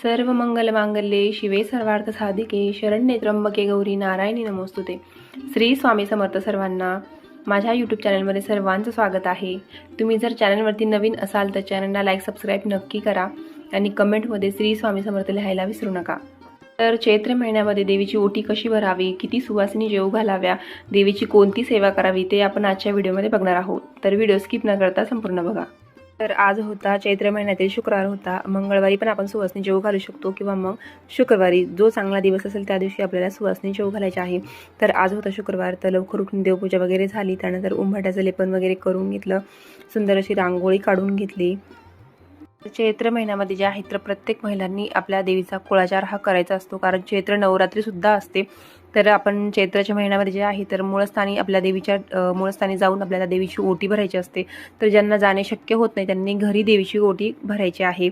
सर्व मंगल मांगल्ये शिवे सर्वार्थ साधिके शरण्ये त्र्यंबके गौरी नारायणी नमोस्तुते। श्री स्वामी समर्थ सर्वांना माझ्या यूट्यूब चॅनलमध्ये सर्वांचं स्वागत आहे। तुम्ही जर चॅनलवरती नवीन असाल तर चॅनलला लाईक सबस्क्राईब नक्की करा आणि कमेंटमध्ये श्री स्वामी समर्थ लिहायला विसरू नका। तर चैत्र महिन्यामध्ये देवीची ओटी कशी भरावी, किती सुवासिनी जेवू घालाव्या, देवीची कोणती सेवा करावी ते आपण आजच्या व्हिडिओमध्ये बघणार आहोत। तर व्हिडिओ स्किप न करता संपूर्ण बघा। तर आज होता चैत्र महिन्यातील शुक्रवार होता। मंगळवारी पण आपण सुवासिनी जेवू घालू शकतो किंवा मग शुक्रवारी जो चांगला दिवस असेल त्या दिवशी आपल्याला सुवासिनी जेवू घालायची आहे। तर आज होता शुक्रवार, तर लवकर उठून देवपूजा वगैरे झाली, त्यानंतर उंबरठ्याचं लेपन वगैरे करून घेतलं, सुंदर अशी रांगोळी काढून घेतली। चैत्र महिन्यामध्ये जे आहे तर प्रत्येक महिलांनी आपल्या देवीचा कुळाचार हा करायचा असतो, कारण चैत्र नवरात्री सुद्धा असते। तर आपण चैत्राच्या महिन्यामध्ये जे आहे तर मूळस्थानी आपल्या देवीच्या मूळस्थानी जाऊन आपल्याला देवीची ओटी भरायची असते। तर ज्यांना जाणे शक्य होत नाही त्यांनी घरी देवीची ओटी भरायची आहे।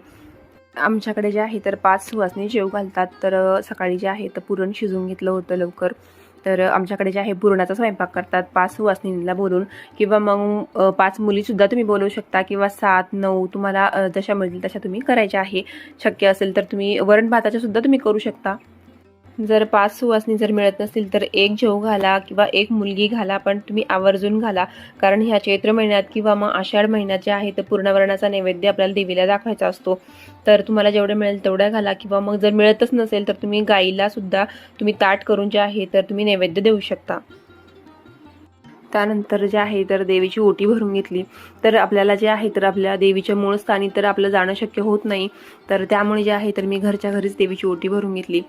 आमच्याकडे जे आहे तर 5 सुवासिनी जेवू घालतात। तर सकाळी जे आहे तर पुरण शिजवून घेतलं होतं लवकर। तर आमच्याकडे जे आहे पुरणाचा स्वयंपाक करतात 5 सुवासिनींना बोलून, किंवा मग 5 मुलीसुद्धा तुम्ही बोलवू शकता, किंवा 7-9 तुम्हाला जशा मिळतील तशा तुम्ही करायच्या आहे। शक्य असेल तर तुम्ही वरण भाताच्या सुद्धा तुम्ही करू शकता। जर 5 सुवासिनी जर मिळत नसतील तर 1 जेवू घाला किंवा 1 मुलगी घाला, पण तुम्ही आवर्जून घाला, कारण ह्या चैत्र महिन्यात किंवा मग आषाढ महिन्यात जे आहे तर पूर्णवर्णाचा नैवेद्य आपल्याला देवीला दाखवायचा असतो। तर तुम्हाला जेवढं मिळेल तेवढ्या घाला, किंवा मग जर मिळतच नसेल तर तुम्ही गाईला सुद्धा तुम्ही ताट करून जे आहे तर तुम्ही नैवेद्य देऊ शकता। त्यानंतर जे आहे तर देवीची ओटी भरून घेतली। तर आपल्याला जे आहे तर आपल्या देवीच्या मूळ स्थानी तर आपलं जाणं शक्य होत नाही, तर त्यामुळे जे आहे तर मी घरच्या घरीच देवीची ओटी भरून घेतली।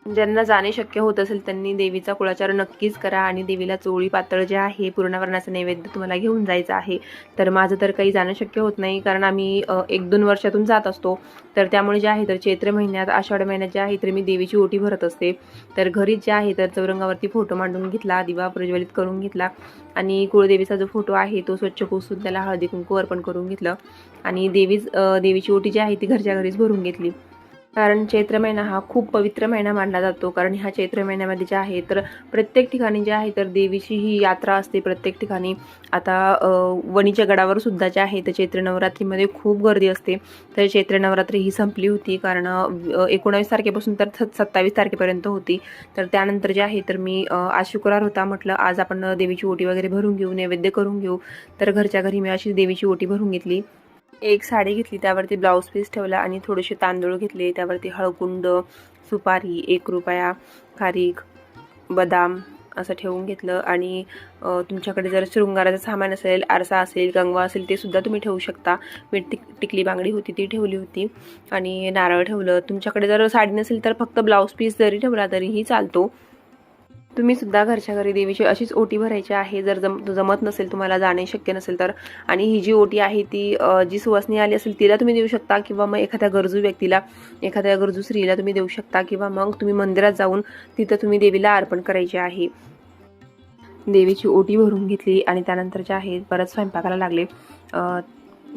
ज्यांना जाणे शक्य होत असेल त्यांनी देवीचा कुळाचार नक्कीच करा आणि देवीला चोळी पातळ जे आहे पूर्णवर्णाचं नैवेद्य तुम्हाला घेऊन जायचं आहे। तर माझं तर काही जाणं शक्य होत नाही, कारण आम्ही 1-2 वर्षातून जात असतो। तर त्यामुळे जे आहे तर चैत्र महिन्यात आषाढ महिन्यात जे आहे तर मी देवीची ओटी भरत असते। तर घरीच जे आहे तर चौरंगावरती फोटो मांडून घेतला, दिवा प्रज्वलित करून घेतला आणि कुळदेवीचा जो फोटो आहे तो स्वच्छ पुसून त्याला हळदी कुंकू अर्पण करून घेतलं आणि देवीची ओटी जी आहे ती घरच्या घरीच भरून घेतली। कारण चैत्र महिना हा खूप पवित्र महिना मानला जातो, कारण ह्या चैत्र महिन्यामध्ये जे आहे तर प्रत्येक ठिकाणी जे आहे तर देवीची ही यात्रा असते प्रत्येक ठिकाणी। आता वणीच्या गडावर सुद्धा जे आहे तर चैत्र नवरात्रीमध्ये खूप गर्दी असते। तर चैत्र नवरात्री ही संपली होती, कारण 19 तारखेपासून तर 27 तारखेपर्यंत होती। तर त्यानंतर जे आहे तर मी आज शुक्रवार होता, म्हटलं आज आपण देवीची ओटी वगैरे भरून घेऊ, नैवेद्य करून घेऊ। तर घरच्या घरी मी अशी देवीची ओटी भरून घेतली। एक साडी घेतली, त्यावरती ब्लाऊज पीस ठेवला आणि थोडेसे तांदूळ घेतले, त्यावरती हळकुंड, सुपारी, 1 रुपया, खारीक, बदाम असं ठेवून घेतलं। आणि तुमच्याकडे जर शृंगाराचं सामान असेल, आरसा असेल, कंगवा असेल ते सुद्धा तुम्ही ठेवू शकता। मी टिकली बांगडी होती ती ठेवली होती आणि नारळ ठेवलं। तुमच्याकडे जर साडी नसेल तर फक्त ब्लाऊज पीस जरी ठेवला तरीही चालतो। तुम्ही सुद्धा घरच्या घरी देवीची अशीच ओटी भरायची आहे, जर जमत नसेल, तुम्हाला जाणे शक्य नसेल तर। आणि ही जी ओटी आहे ती जी सुवासिनी आली असेल तिला तुम्ही देऊ शकता, किंवा मग एखाद्या गरजू व्यक्तीला, एखाद्या गरजू स्त्रीला तुम्ही देऊ शकता, किंवा मग तुम्ही मंदिरात जाऊन तिथं तुम्ही देवीला अर्पण करायचे आहे। देवीची ओटी भरून घेतली आणि त्यानंतर जे आहे परत स्वयंपाकाला लागले।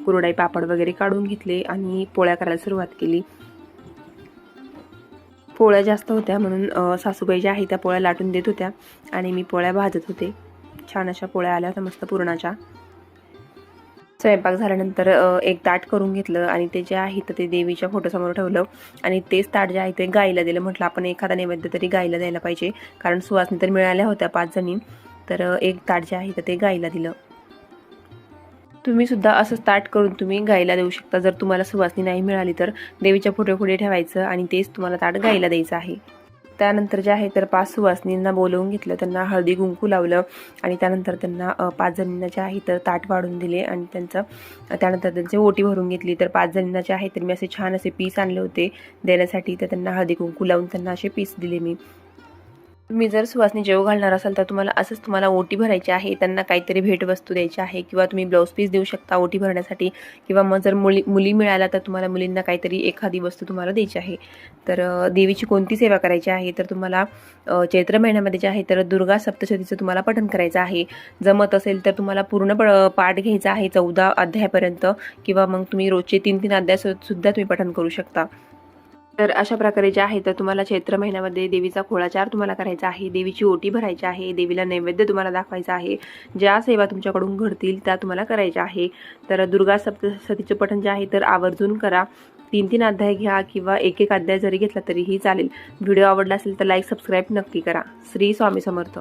कुरडई पापड वगैरे काढून घेतले आणि पोळ्या करायला सुरुवात केली। पोळ्या जास्त होत्या म्हणून सासूबाई ज्या आहे त्या पोळ्या लाटून देत होत्या आणि मी पोळ्या भाजत होते। छान अशा पोळ्या आल्या होत्या मस्त पुरणाच्या। स्वयंपाक झाल्यानंतर एक ताट करून घेतलं आणि ते जे आहे तर ते देवीच्या फोटोसमोर ठेवलं आणि तेच ताट जे आहे ते गाईला दिलं। म्हटलं आपण एखादा नैवेद्य तरी गाईला द्यायला पाहिजे, कारण सुवासिनी तर मिळाल्या होत्या 5 जणी। तर एक ताट जे आहे तर ते गाईला दिलं। तुम्ही सुद्धा असंच ताट करून तुम्ही गाईला देऊ शकता। जर तुम्हाला सुवासिनी नाही मिळाली तर देवीच्या फोटोपुढे ठेवायचं आणि तेच तुम्हाला ताट गाईला द्यायचं आहे। त्यानंतर जे आहे तर 5 सुवासिनींना बोलवून घेतलं, त्यांना हळदी कुंकू लावलं आणि त्यानंतर त्यांना 5 जणींना जे आहे तर ताट वाढून दिले आणि त्यानंतर त्यांची ओटी भरून घेतली। तर 5 जणींना जे आहे तर मी असे छान असे पीस आणले होते देण्यासाठी, तर त्यांना हळदी कुंकू लावून त्यांना असे पीस दिले मी। तुम्ही जर सुवासिनी जेवू घालणार असाल तर तुम्हाला ओटी भरायची आहे, त्यांना काहीतरी भेटवस्तू द्यायची आहे, किंवा तुम्ही ब्लाऊज पीस देऊ शकता ओटी भरण्यासाठी, किंवा मग जर मुली मिळाल्या तर तुम्हाला मुलींना काहीतरी एखादी वस्तू तुम्हाला द्यायची आहे। तर देवीची कोणती सेवा करायची आहे तर तुम्हाला चैत्र महिन्यामध्ये जे आहे तर दुर्गा सप्तशतीचं तुम्हाला पठण करायचं आहे। जमत असेल तर तुम्हाला पूर्ण पाठ घ्यायचा आहे 14 अध्यायापर्यंत, किंवा मग तुम्ही रोजचे 3-3 अध्याय सुद्धा तुम्ही पठण करू शकता। तर अशा प्रकारे जे आहे तर तुम्हाला चैत्र महिन्यामध्ये देवीचा कुळाचार तुम्हाला करायचा आहे, देवीची ओटी भरायची आहे, देवीला नैवेद्य तुम्हाला दाखवायचा आहे। ज्या सेवा तुमच्याकडून घडतील त्या तुम्हाला करायच्या आहे। तर दुर्गा सप्तशतीचं पठण जे आहे तर आवर्जून करा। 3-3 अध्याय घ्या किंवा एक एक अध्याय जरी घेतला तरीही चालेल. व्हिडिओ आवडला असेल तर लाईक सबस्क्राईब नक्की करा. श्री स्वामी समर्थ.